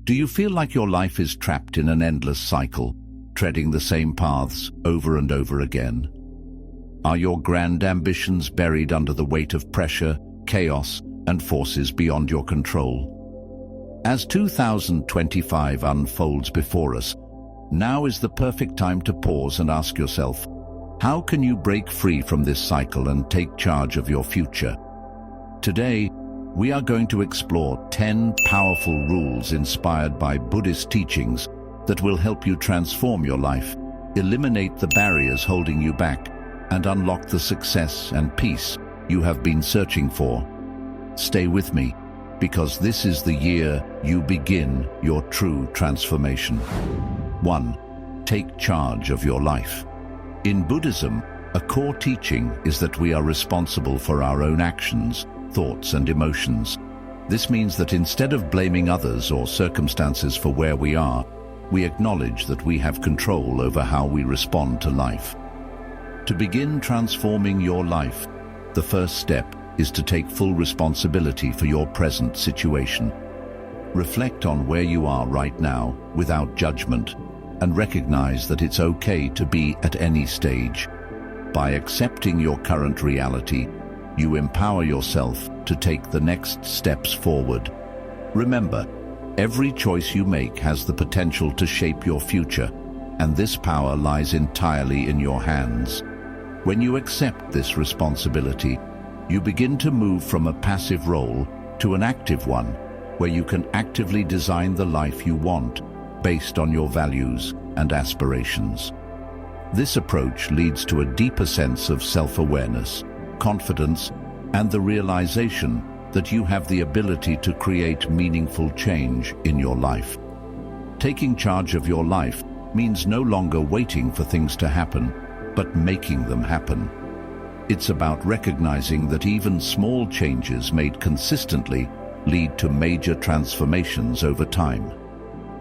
Do you feel like your life is trapped in an endless cycle, treading the same paths over and over again? Are your grand ambitions buried under the weight of pressure, chaos, and forces beyond your control? As 2025 unfolds before us, now is the perfect time to pause and ask yourself, how can you break free from this cycle and take charge of your future? Today, we are going to explore 10 powerful rules inspired by Buddhist teachings that will help you transform your life, eliminate the barriers holding you back, and unlock the success and peace you have been searching for. Stay with me, because this is the year you begin your true transformation. 1. Take charge of your life. In Buddhism, a core teaching is that we are responsible for our own actions, thoughts, and emotions. This means that instead of blaming others or circumstances for where we are, we acknowledge that we have control over how we respond to life. To begin transforming your life, the first step is to take full responsibility for your present situation. Reflect on where you are right now without judgment, and recognize that it's okay to be at any stage. By accepting your current reality, you empower yourself to take the next steps forward. Remember, every choice you make has the potential to shape your future, and this power lies entirely in your hands. When you accept this responsibility, you begin to move from a passive role to an active one, where you can actively design the life you want based on your values and aspirations. This approach leads to a deeper sense of self-awareness, confidence, and the realization that you have the ability to create meaningful change in your life. Taking charge of your life means no longer waiting for things to happen, but making them happen. It's about recognizing that even small changes made consistently lead to major transformations over time.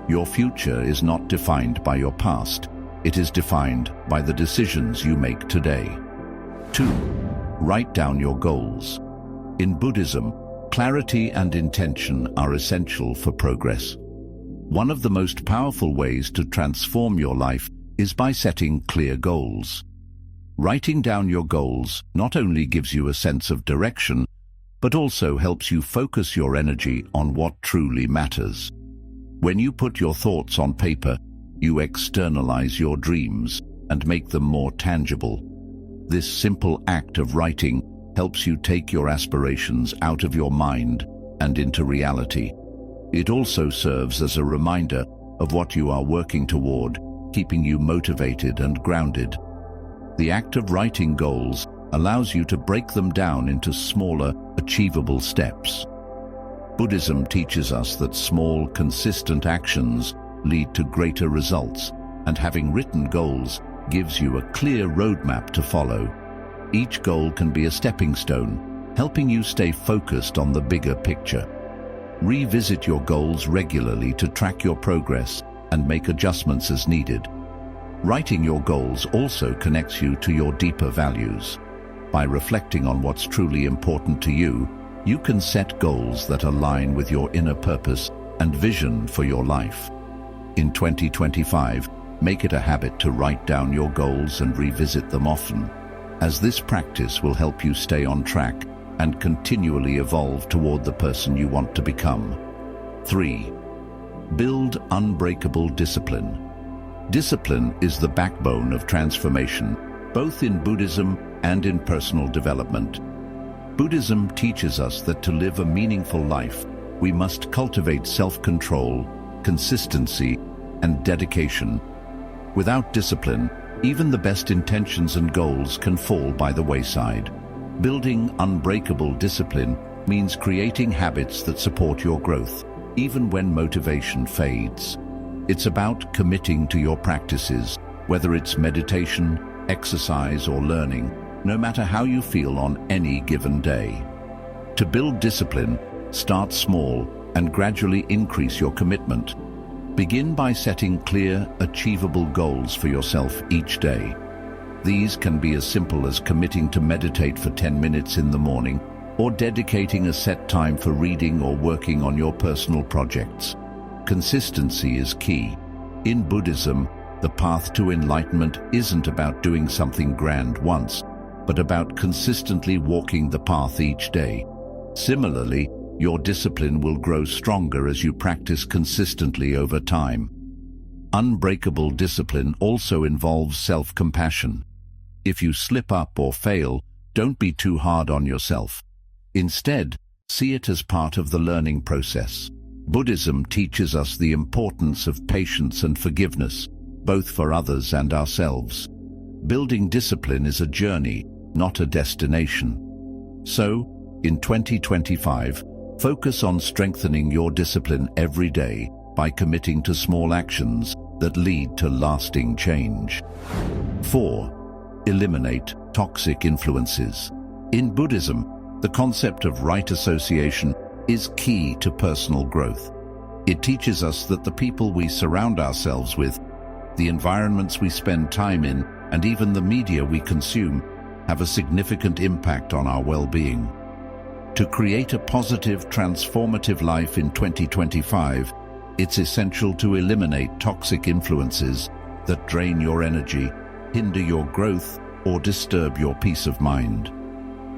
Your future is not defined by your past. It is defined by the decisions you make today. 2. Write down your goals. In Buddhism, clarity and intention are essential for progress. One of the most powerful ways to transform your life is by setting clear goals. Writing down your goals not only gives you a sense of direction, but also helps you focus your energy on what truly matters. When you put your thoughts on paper, you externalize your dreams and make them more tangible. This simple act of writing helps you take your aspirations out of your mind and into reality. It also serves as a reminder of what you are working toward, keeping you motivated and grounded. The act of writing goals allows you to break them down into smaller, achievable steps. Buddhism teaches us that small, consistent actions lead to greater results, and having written goals gives you a clear roadmap to follow. Each goal can be a stepping stone, helping you stay focused on the bigger picture. Revisit your goals regularly to track your progress and make adjustments as needed. Writing your goals also connects you to your deeper values. By reflecting on what's truly important to you, you can set goals that align with your inner purpose and vision for your life. In 2025, make it a habit to write down your goals and revisit them often, as this practice will help you stay on track and continually evolve toward the person you want to become. 3. Build unbreakable discipline. Discipline is the backbone of transformation, both in Buddhism and in personal development. Buddhism teaches us that to live a meaningful life, we must cultivate self-control, consistency, and dedication. Without discipline, even the best intentions and goals can fall by the wayside. Building unbreakable discipline means creating habits that support your growth, even when motivation fades. It's about committing to your practices, whether it's meditation, exercise, or learning, no matter how you feel on any given day. To build discipline, start small and gradually increase your commitment. Begin by setting clear, achievable goals for yourself each day. These can be as simple as committing to meditate for 10 minutes in the morning, or dedicating a set time for reading or working on your personal projects. Consistency is key. In Buddhism, the path to enlightenment isn't about doing something grand once, but about consistently walking the path each day. Similarly, your discipline will grow stronger as you practice consistently over time. Unbreakable discipline also involves self-compassion. If you slip up or fail, don't be too hard on yourself. Instead, see it as part of the learning process. Buddhism teaches us the importance of patience and forgiveness, both for others and ourselves. Building discipline is a journey, not a destination. So, in 2025, focus on strengthening your discipline every day by committing to small actions that lead to lasting change. 4. Eliminate toxic influences. In Buddhism, the concept of right association is key to personal growth. It teaches us that the people we surround ourselves with, the environments we spend time in, and even the media we consume have a significant impact on our well-being. To create a positive, transformative life in 2025, it's essential to eliminate toxic influences that drain your energy, hinder your growth, or disturb your peace of mind.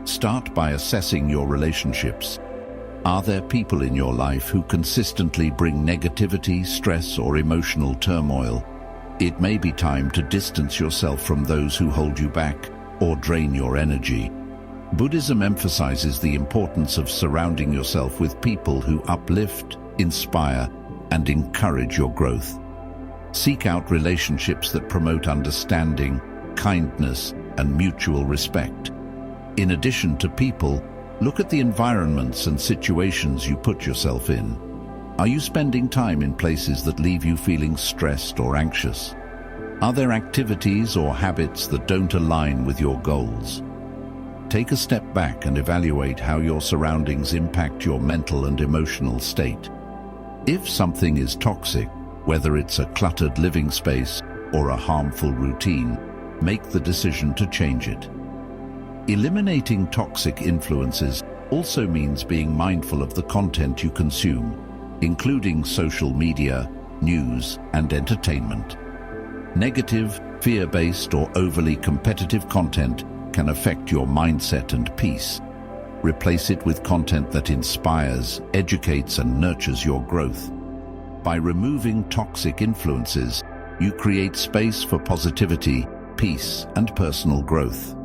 Start by assessing your relationships. Are there people in your life who consistently bring negativity, stress, or emotional turmoil? It may be time to distance yourself from those who hold you back or drain your energy. Buddhism emphasizes the importance of surrounding yourself with people who uplift, inspire, and encourage your growth. Seek out relationships that promote understanding, kindness, and mutual respect. In addition to people, look at the environments and situations you put yourself in. Are you spending time in places that leave you feeling stressed or anxious? Are there activities or habits that don't align with your goals? Take a step back and evaluate how your surroundings impact your mental and emotional state. If something is toxic, whether it's a cluttered living space or a harmful routine, make the decision to change it. Eliminating toxic influences also means being mindful of the content you consume, including social media, news, and entertainment. Negative, fear-based, or overly competitive content can affect your mindset and peace. Replace it with content that inspires, educates, and nurtures your growth. By removing toxic influences, you create space for positivity, peace, and personal growth.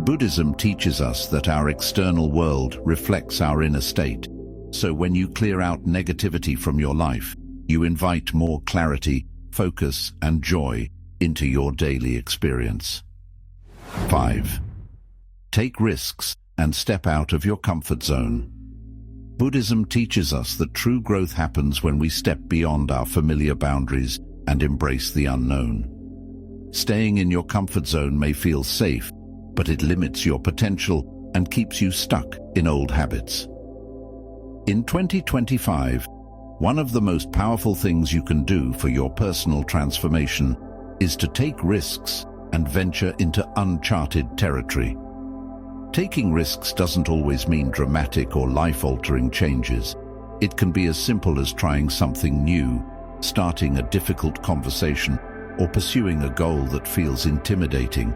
Buddhism teaches us that our external world reflects our inner state. So when you clear out negativity from your life, you invite more clarity, focus, and joy into your daily experience. 5. Take risks and step out of your comfort zone. Buddhism teaches us that true growth happens when we step beyond our familiar boundaries and embrace the unknown. Staying in your comfort zone may feel safe, but it limits your potential and keeps you stuck in old habits. In 2025, one of the most powerful things you can do for your personal transformation is to take risks and venture into uncharted territory. Taking risks doesn't always mean dramatic or life-altering changes. It can be as simple as trying something new, starting a difficult conversation, or pursuing a goal that feels intimidating.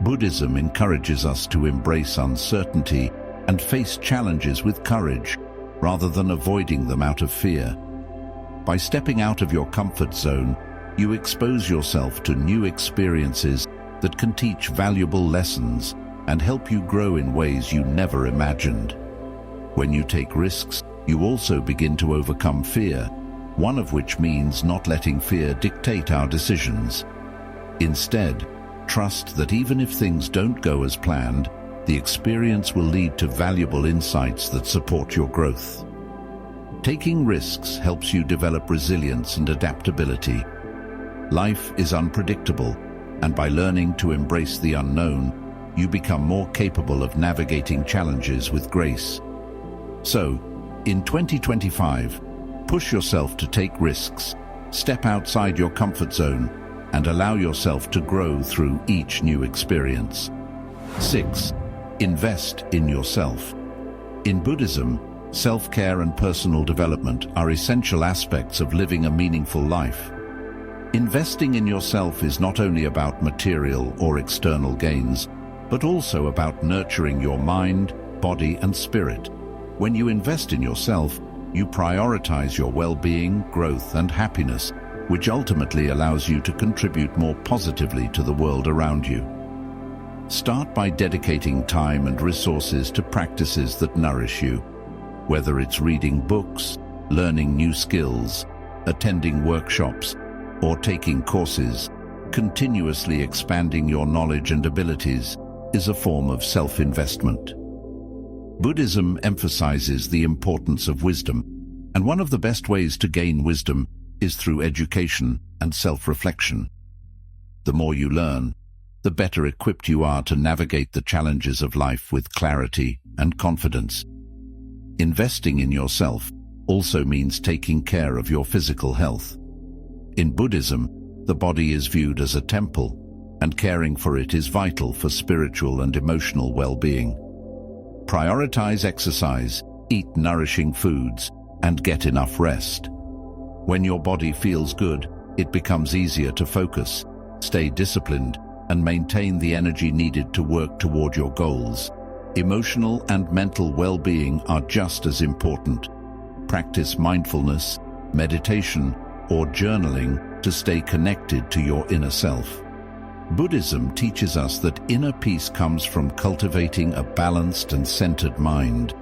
Buddhism encourages us to embrace uncertainty and face challenges with courage, rather than avoiding them out of fear. By stepping out of your comfort zone, you expose yourself to new experiences that can teach valuable lessons and help you grow in ways you never imagined. When you take risks, you also begin to overcome fear, one of which means not letting fear dictate our decisions. Instead, trust that even if things don't go as planned, the experience will lead to valuable insights that support your growth. Taking risks helps you develop resilience and adaptability. Life is unpredictable, and by learning to embrace the unknown, you become more capable of navigating challenges with grace. So, in 2025, push yourself to take risks, step outside your comfort zone, and allow yourself to grow through each new experience. 6. Invest in yourself. In Buddhism, Self-care and personal development are essential aspects of living a meaningful life. Investing in yourself is not only about material or external gains, but also about nurturing your mind, body, and spirit. When you invest in yourself, you prioritize your well-being, growth, and happiness, which ultimately allows you to contribute more positively to the world around you. Start by dedicating time and resources to practices that nourish you. Whether it's reading books, learning new skills, attending workshops, or taking courses, continuously expanding your knowledge and abilities is a form of self-investment. Buddhism emphasizes the importance of wisdom, and one of the best ways to gain wisdom is through education and self-reflection. The more you learn, the better equipped you are to navigate the challenges of life with clarity and confidence. Investing in yourself also means taking care of your physical health. In Buddhism, the body is viewed as a temple, and caring for it is vital for spiritual and emotional well-being. Prioritize exercise, eat nourishing foods, and get enough rest. When your body feels good, it becomes easier to focus, stay disciplined, and maintain the energy needed to work toward your goals. Emotional and mental well-being are just as important. Practice mindfulness, meditation, or journaling to stay connected to your inner self. Buddhism teaches us that inner peace comes from cultivating a balanced and centered mind.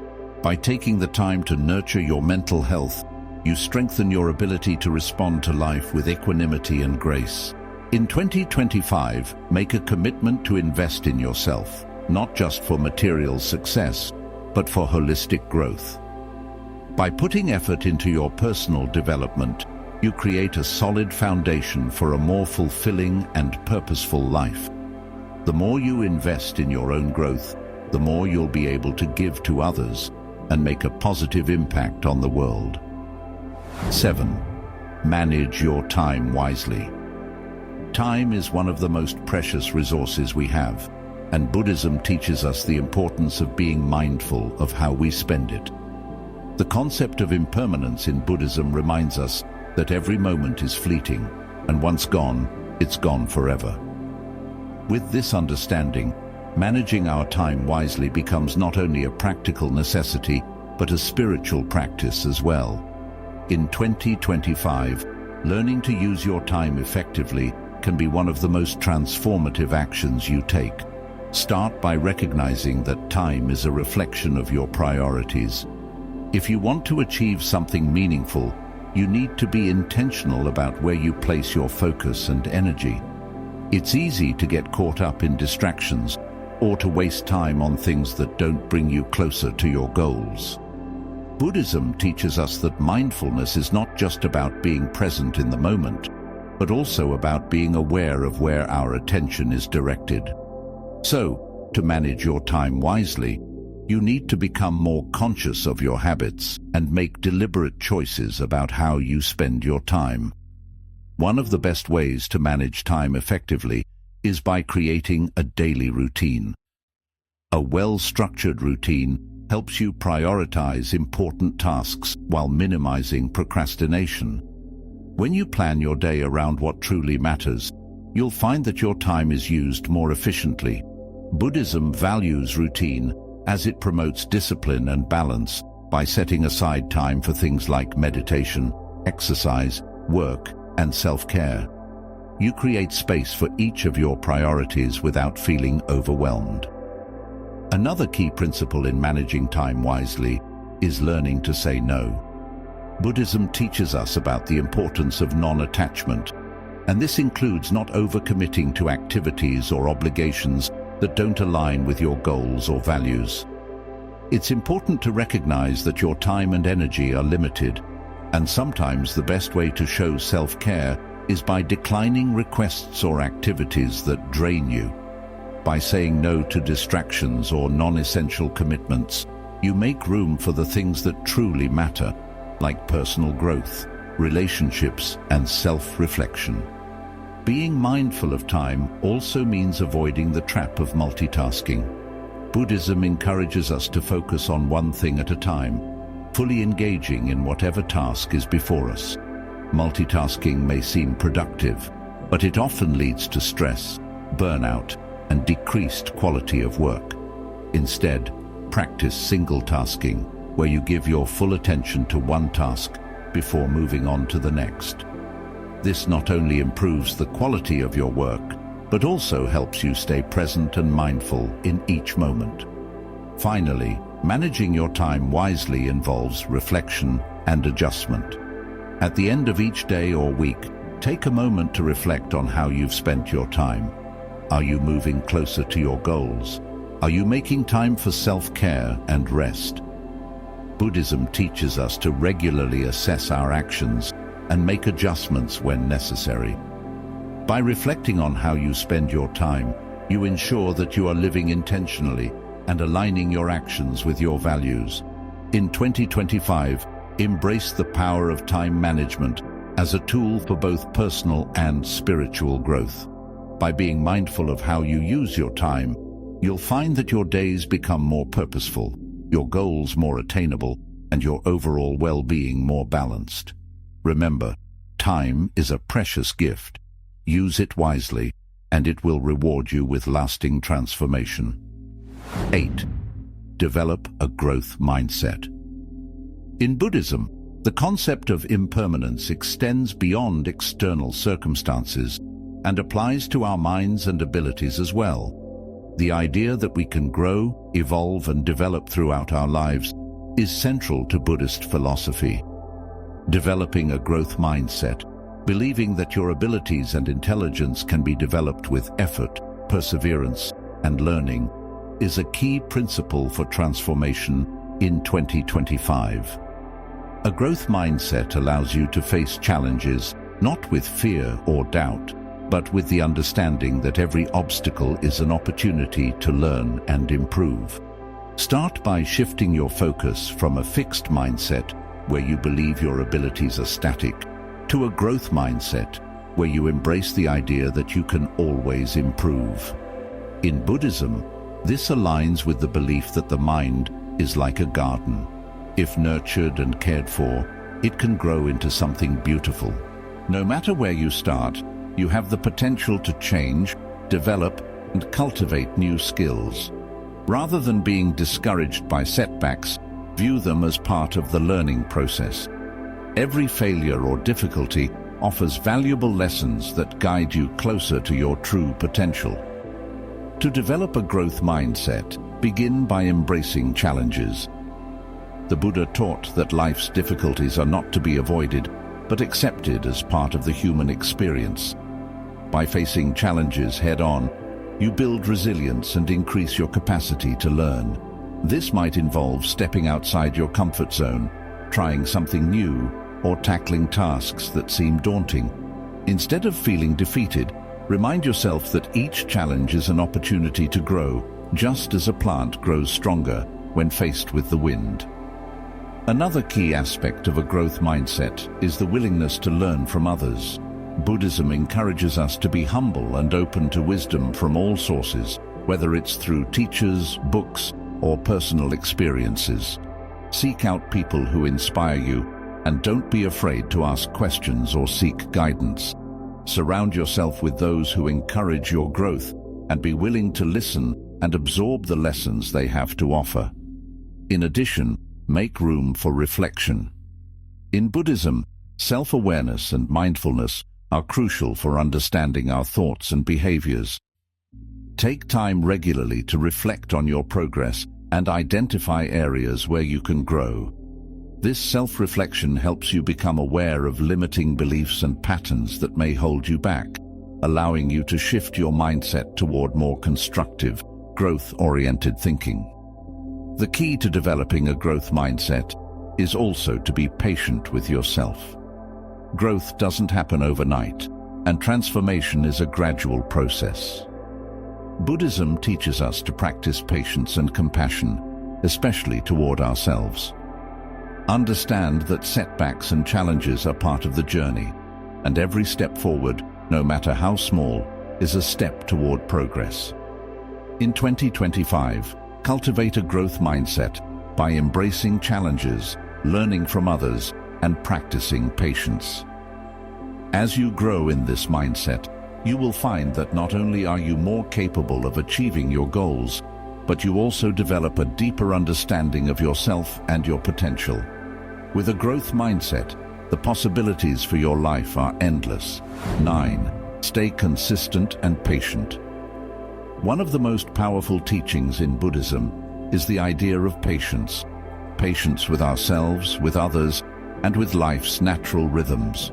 By taking the time to nurture your mental health, you strengthen your ability to respond to life with equanimity and grace. In 2025, make a commitment to invest in yourself, not just for material success, but for holistic growth. By putting effort into your personal development, you create a solid foundation for a more fulfilling and purposeful life. The more you invest in your own growth, the more you'll be able to give to others and make a positive impact on the world. 7. Manage your time wisely. Time is one of the most precious resources we have, and Buddhism teaches us the importance of being mindful of how we spend it. The concept of impermanence in Buddhism reminds us that every moment is fleeting, and once gone, it's gone forever. With this understanding, managing our time wisely becomes not only a practical necessity, but a spiritual practice as well. In 2025, learning to use your time effectively can be one of the most transformative actions you take. Start by recognizing that time is a reflection of your priorities. If you want to achieve something meaningful, you need to be intentional about where you place your focus and energy. It's easy to get caught up in distractions or to waste time on things that don't bring you closer to your goals. Buddhism teaches us that mindfulness is not just about being present in the moment, but also about being aware of where our attention is directed. So, to manage your time wisely, you need to become more conscious of your habits and make deliberate choices about how you spend your time. One of the best ways to manage time effectively is by creating a daily routine. A well-structured routine helps you prioritize important tasks while minimizing procrastination. When you plan your day around what truly matters, you'll find that your time is used more efficiently. Buddhism values routine as it promotes discipline and balance by setting aside time for things like meditation, exercise, work, and self-care. You create space for each of your priorities without feeling overwhelmed. Another key principle in managing time wisely is learning to say no. Buddhism teaches us about the importance of non-attachment, and this includes not overcommitting to activities or obligations that don't align with your goals or values. It's important to recognize that your time and energy are limited, and sometimes the best way to show self-care is by declining requests or activities that drain you. By saying no to distractions or non-essential commitments, you make room for the things that truly matter, like personal growth, relationships, and self-reflection. Being mindful of time also means avoiding the trap of multitasking. Buddhism encourages us to focus on one thing at a time, fully engaging in whatever task is before us. Multitasking may seem productive, but it often leads to stress, burnout, and decreased quality of work. Instead, practice single tasking, where you give your full attention to one task before moving on to the next. This not only improves the quality of your work, but also helps you stay present and mindful in each moment. Finally, managing your time wisely involves reflection and adjustment. At the end of each day or week, take a moment to reflect on how you've spent your time. Are you moving closer to your goals? Are you making time for self-care and rest? Buddhism teaches us to regularly assess our actions and make adjustments when necessary. By reflecting on how you spend your time, you ensure that you are living intentionally and aligning your actions with your values. In 2025, embrace the power of time management as a tool for both personal and spiritual growth. By being mindful of how you use your time, you'll find that your days become more purposeful, your goals more attainable, and your overall well-being more balanced. Remember, time is a precious gift. Use it wisely, and it will reward you with lasting transformation. 8. Develop a growth mindset. In Buddhism, the concept of impermanence extends beyond external circumstances and applies to our minds and abilities as well. The idea that we can grow, evolve, and develop throughout our lives is central to Buddhist philosophy. Developing a growth mindset, believing that your abilities and intelligence can be developed with effort, perseverance, and learning, is a key principle for transformation in 2025. A growth mindset allows you to face challenges not with fear or doubt, but with the understanding that every obstacle is an opportunity to learn and improve. Start by shifting your focus from a fixed mindset, where you believe your abilities are static, to a growth mindset, where you embrace the idea that you can always improve. In Buddhism, this aligns with the belief that the mind is like a garden. If nurtured and cared for, it can grow into something beautiful. No matter where you start, you have the potential to change, develop, and cultivate new skills. Rather than being discouraged by setbacks, view them as part of the learning process. Every failure or difficulty offers valuable lessons that guide you closer to your true potential. To develop a growth mindset, begin by embracing challenges. The Buddha taught that life's difficulties are not to be avoided, but accepted as part of the human experience. By facing challenges head-on, you build resilience and increase your capacity to learn. This might involve stepping outside your comfort zone, trying something new, or tackling tasks that seem daunting. Instead of feeling defeated, remind yourself that each challenge is an opportunity to grow, just as a plant grows stronger when faced with the wind. Another key aspect of a growth mindset is the willingness to learn from others. Buddhism encourages us to be humble and open to wisdom from all sources, whether it's through teachers, books, or personal experiences. Seek out people who inspire you, and don't be afraid to ask questions or seek guidance. Surround yourself with those who encourage your growth, and be willing to listen and absorb the lessons they have to offer. In addition, make room for reflection. In Buddhism, self-awareness and mindfulness are crucial for understanding our thoughts and behaviors. Take time regularly to reflect on your progress and identify areas where you can grow. This self-reflection helps you become aware of limiting beliefs and patterns that may hold you back, allowing you to shift your mindset toward more constructive, growth-oriented thinking. The key to developing a growth mindset is also to be patient with yourself. Growth doesn't happen overnight, and transformation is a gradual process. Buddhism teaches us to practice patience and compassion, especially toward ourselves. Understand that setbacks and challenges are part of the journey, and every step forward, no matter how small, is a step toward progress. In 2025, cultivate a growth mindset by embracing challenges, learning from others, and practicing patience. As you grow in this mindset, you will find that not only are you more capable of achieving your goals, but you also develop a deeper understanding of yourself and your potential. With a growth mindset, the possibilities for your life are endless. 9. Stay consistent and patient. One of the most powerful teachings in Buddhism is the idea of patience. Patience with ourselves, with others, and with life's natural rhythms.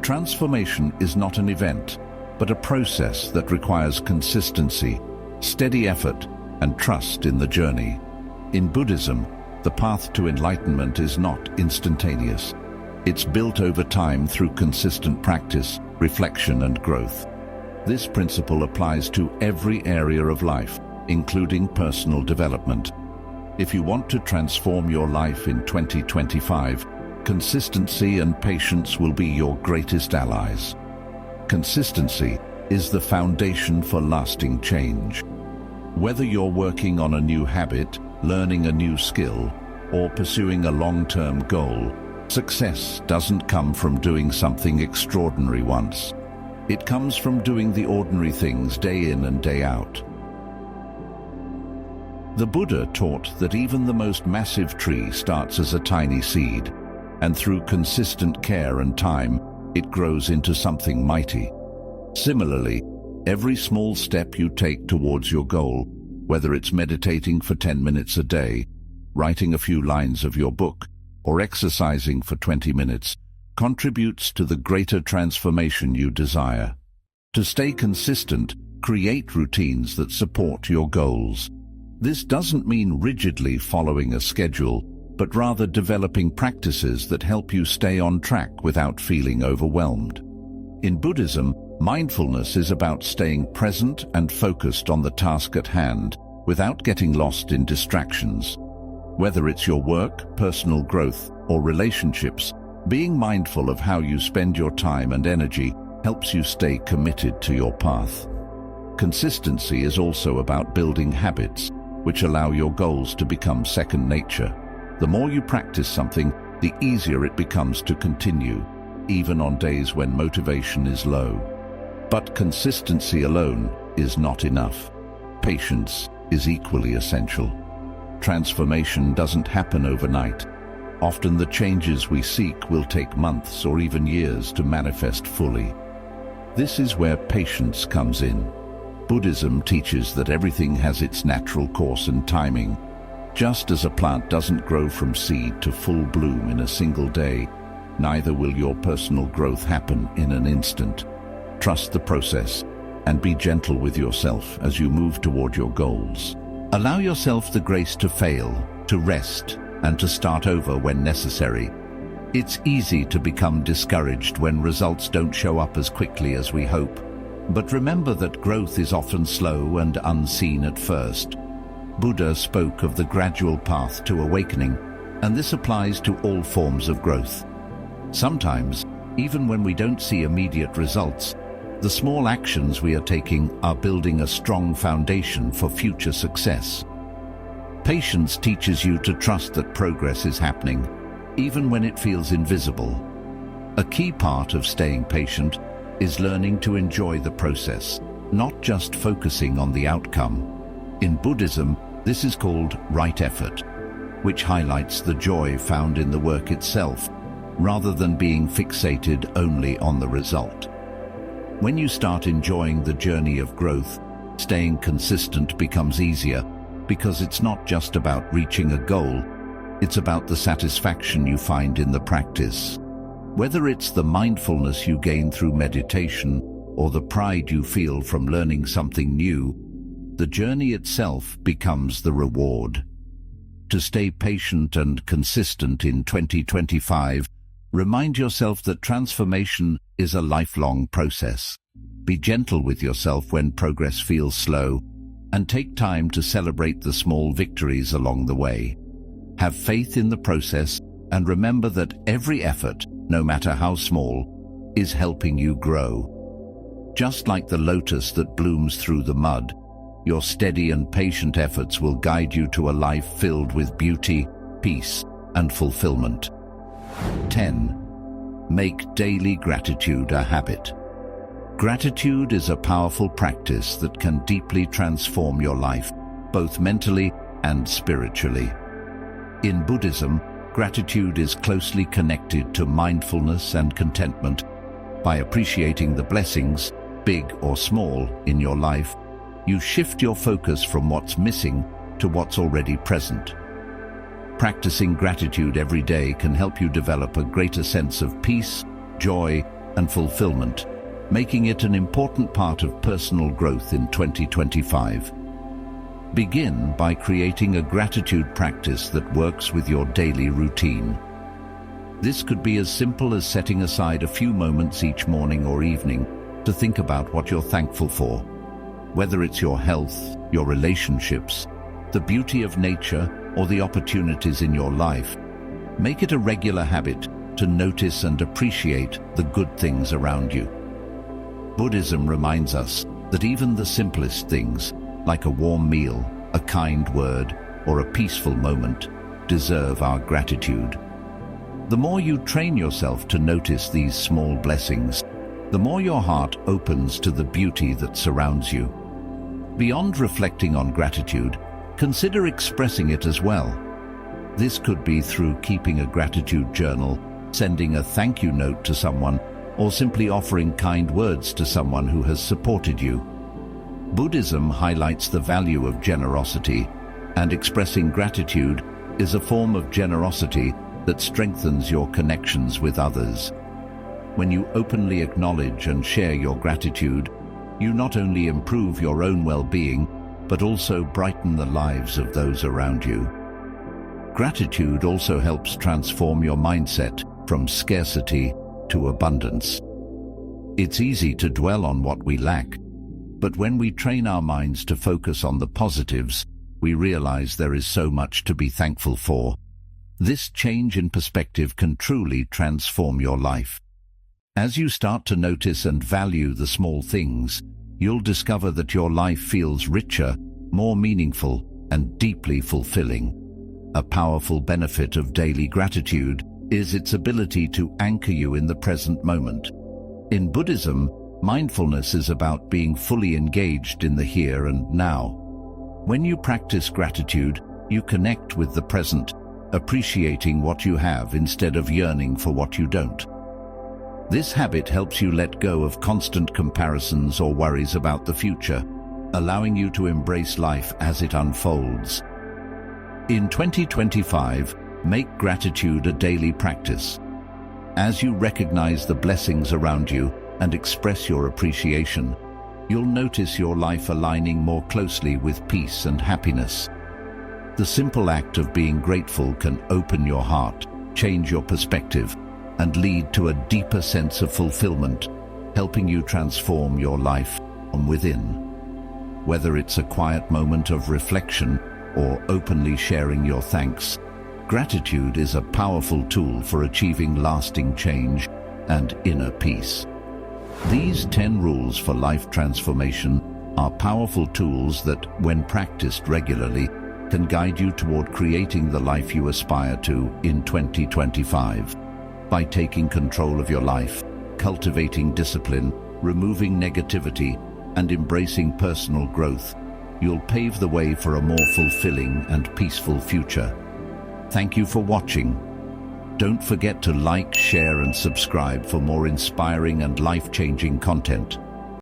Transformation is not an event, but a process that requires consistency, steady effort, and trust in the journey. In Buddhism, the path to enlightenment is not instantaneous. It's built over time through consistent practice, reflection, and growth. This principle applies to every area of life, including personal development. If you want to transform your life in 2025, consistency and patience will be your greatest allies. Consistency is the foundation for lasting change. Whether you're working on a new habit, learning a new skill, or pursuing a long-term goal, success doesn't come from doing something extraordinary once. It comes from doing the ordinary things day in and day out. The Buddha taught that even the most massive tree starts as a tiny seed, and through consistent care and time, it grows into something mighty. Similarly, every small step you take towards your goal, whether it's meditating for 10 minutes a day, writing a few lines of your book, or exercising for 20 minutes, contributes to the greater transformation you desire. To stay consistent, create routines that support your goals. This doesn't mean rigidly following a schedule, but rather developing practices that help you stay on track without feeling overwhelmed. In Buddhism, mindfulness is about staying present and focused on the task at hand, without getting lost in distractions. Whether it's your work, personal growth, or relationships, being mindful of how you spend your time and energy helps you stay committed to your path. Consistency is also about building habits, which allow your goals to become second nature. The more you practice something, the easier it becomes to continue, even on days when motivation is low. But consistency alone is not enough. Patience is equally essential. Transformation doesn't happen overnight. Often the changes we seek will take months or even years to manifest fully. This is where patience comes in. Buddhism teaches that everything has its natural course and timing. Just as a plant doesn't grow from seed to full bloom in a single day, neither will your personal growth happen in an instant. Trust the process and be gentle with yourself as you move toward your goals. Allow yourself the grace to fail, to rest, and to start over when necessary. It's easy to become discouraged when results don't show up as quickly as we hope. But remember that growth is often slow and unseen at first. Buddha spoke of the gradual path to awakening, and this applies to all forms of growth. Sometimes, even when we don't see immediate results, the small actions we are taking are building a strong foundation for future success. Patience teaches you to trust that progress is happening, even when it feels invisible. A key part of staying patient is learning to enjoy the process, not just focusing on the outcome. In Buddhism, this is called right effort, which highlights the joy found in the work itself, rather than being fixated only on the result. When you start enjoying the journey of growth, staying consistent becomes easier, because it's not just about reaching a goal, it's about the satisfaction you find in the practice. Whether it's the mindfulness you gain through meditation or the pride you feel from learning something new, the journey itself becomes the reward. To stay patient and consistent in 2025, remind yourself that transformation is a lifelong process. Be gentle with yourself when progress feels slow, and take time to celebrate the small victories along the way. Have faith in the process and remember that every effort, no matter how small, is helping you grow. Just like the lotus that blooms through the mud, your steady and patient efforts will guide you to a life filled with beauty, peace, and fulfillment. 10. Make daily gratitude a habit. Gratitude is a powerful practice that can deeply transform your life, both mentally and spiritually. In Buddhism, gratitude is closely connected to mindfulness and contentment. By appreciating the blessings, big or small, in your life, you shift your focus from what's missing to what's already present. Practicing gratitude every day can help you develop a greater sense of peace, joy, and fulfillment, making it an important part of personal growth in 2025. Begin by creating a gratitude practice that works with your daily routine. This could be as simple as setting aside a few moments each morning or evening to think about what you're thankful for. Whether it's your health, your relationships, the beauty of nature, or the opportunities in your life, make it a regular habit to notice and appreciate the good things around you. Buddhism reminds us that even the simplest things, like a warm meal, a kind word, or a peaceful moment, deserve our gratitude. The more you train yourself to notice these small blessings, the more your heart opens to the beauty that surrounds you. Beyond reflecting on gratitude, consider expressing it as well. This could be through keeping a gratitude journal, sending a thank you note to someone, or simply offering kind words to someone who has supported you. Buddhism highlights the value of generosity, and expressing gratitude is a form of generosity that strengthens your connections with others. When you openly acknowledge and share your gratitude, you not only improve your own well-being, but also brighten the lives of those around you. Gratitude also helps transform your mindset from scarcity to abundance. It's easy to dwell on what we lack, but when we train our minds to focus on the positives, we realize there is so much to be thankful for. This change in perspective can truly transform your life. As you start to notice and value the small things, you'll discover that your life feels richer, more meaningful, and deeply fulfilling. A powerful benefit of daily gratitude is its ability to anchor you in the present moment. In Buddhism, mindfulness is about being fully engaged in the here and now. When you practice gratitude, you connect with the present, appreciating what you have instead of yearning for what you don't. This habit helps you let go of constant comparisons or worries about the future, allowing you to embrace life as it unfolds. In 2025, make gratitude a daily practice. As you recognize the blessings around you and express your appreciation, you'll notice your life aligning more closely with peace and happiness. The simple act of being grateful can open your heart, change your perspective, and lead to a deeper sense of fulfillment, helping you transform your life from within. Whether it's a quiet moment of reflection or openly sharing your thanks, gratitude is a powerful tool for achieving lasting change and inner peace. These 10 rules for life transformation are powerful tools that, when practiced regularly, can guide you toward creating the life you aspire to in 2025. By taking control of your life, cultivating discipline, removing negativity, and embracing personal growth, you'll pave the way for a more fulfilling and peaceful future. Thank you for watching. Don't forget to like, share, and subscribe for more inspiring and life-changing content.